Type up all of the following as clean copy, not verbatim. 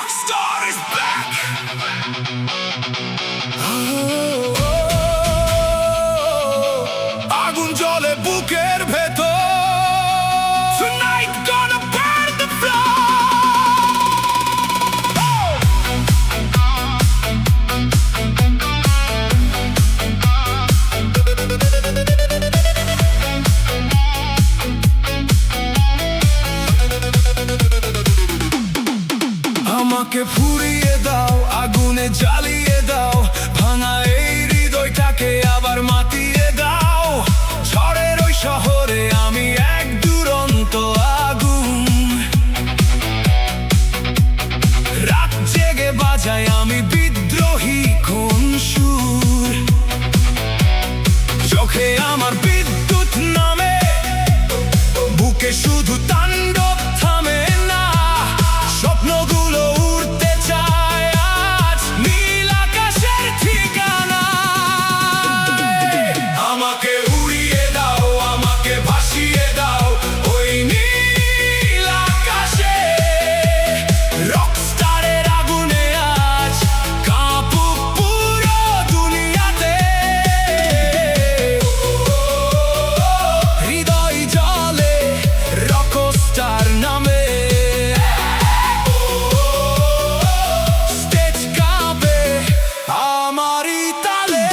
Rockstar is back. আগুন জ্বলে বুকের ভেতর। Tonight gonna burn the floor. আমাকে ফুরিয়ে দাও, আগুনে জ্বালিয়ে দাও, ভাঙা এই হৃদয়টাকে আবার মাতিয়ে দাও। ঝড়ের ওই শহরে আমি এক দুরন্ত আগুন, রাত জেগে বাজাই আমি বিদ্রোহী কোন সুর। চোখে আমার বিদ্যুৎ নামে, বুকে শুধু তাণ্ডব থামে না। স্বপ্নগুলো উড়তে চায় আজ নীল আকাশের ঠিকানায়। আমাকে উড়িয়ে দাও, আমাকে ভাসিয়ে দাও ওই নীল আকাশে। রকস্টারের আগুনে আজ কাঁপুক পুরো দুনিয়াতে। হৃদয় জ্বলে রকস্টার নামে। স্টেজ কাঁপে আমারই তালে।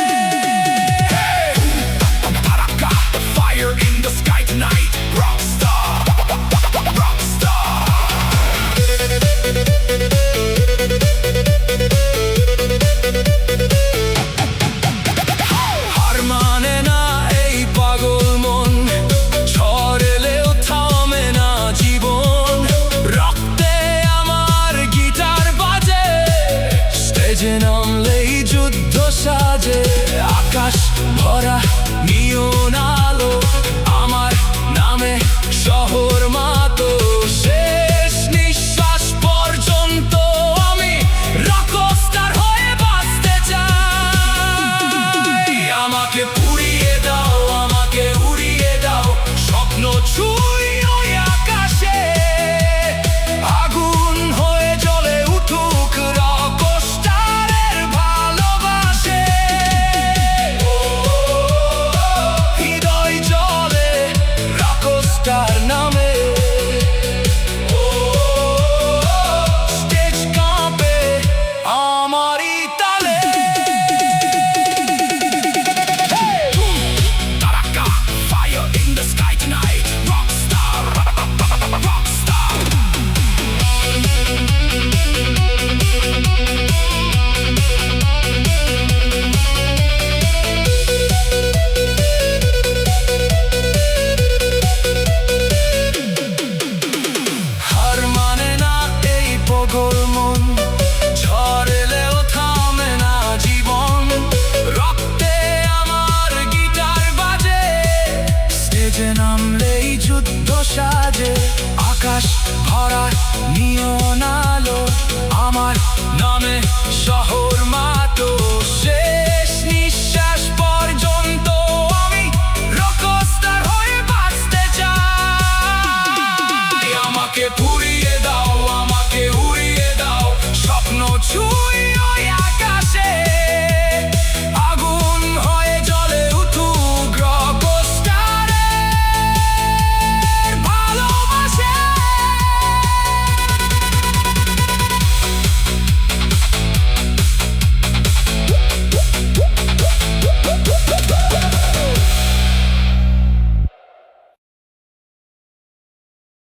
Fire in the sky tonight. Rockstar, rockstar. হার মানে না এই পাগল মন, ঝড় এলেও থামে না জীবন। রক্তে আমার গিটার বাজে, স্টেজে নামলেই যুদ্ধ সাজে। আকাশ ভরা নিয়ন আলো, আমার নামে শহর মাতো। শেষ নিঃশ্বাস পর্যন্ত আমি রকস্টার হয়ে বাঁচতে চাই। আমাকে পুড়িয়ে দাও, আমাকে উড়িয়ে দাও, স্বপ্ন ছুঁই ওই আকাশে। আগুন হয়ে জ্বলে উঠুক রকস্টারের ভালোবাসে। হৃদয় জ্বলে রকস্টার নামে। স্টেজ কাঁপে আমারই তালে। Taraka, fire in the sky tonight. Rockstar, rockstar. হার মানে না এই পাগল মন, ঝড় এলেও থামে না জীবন। রক্তে আমার গিটার বাজে, স্টেজে নামলেই যুদ্ধ সাজে। আকাশ ভরা নিয়ন আলো, আমার নামে শহর মাতো। শেষ নিঃশ্বাস পর্যন্ত আমি রকস্টার হয়ে বাঁচতে চাই। আমাকে পুরো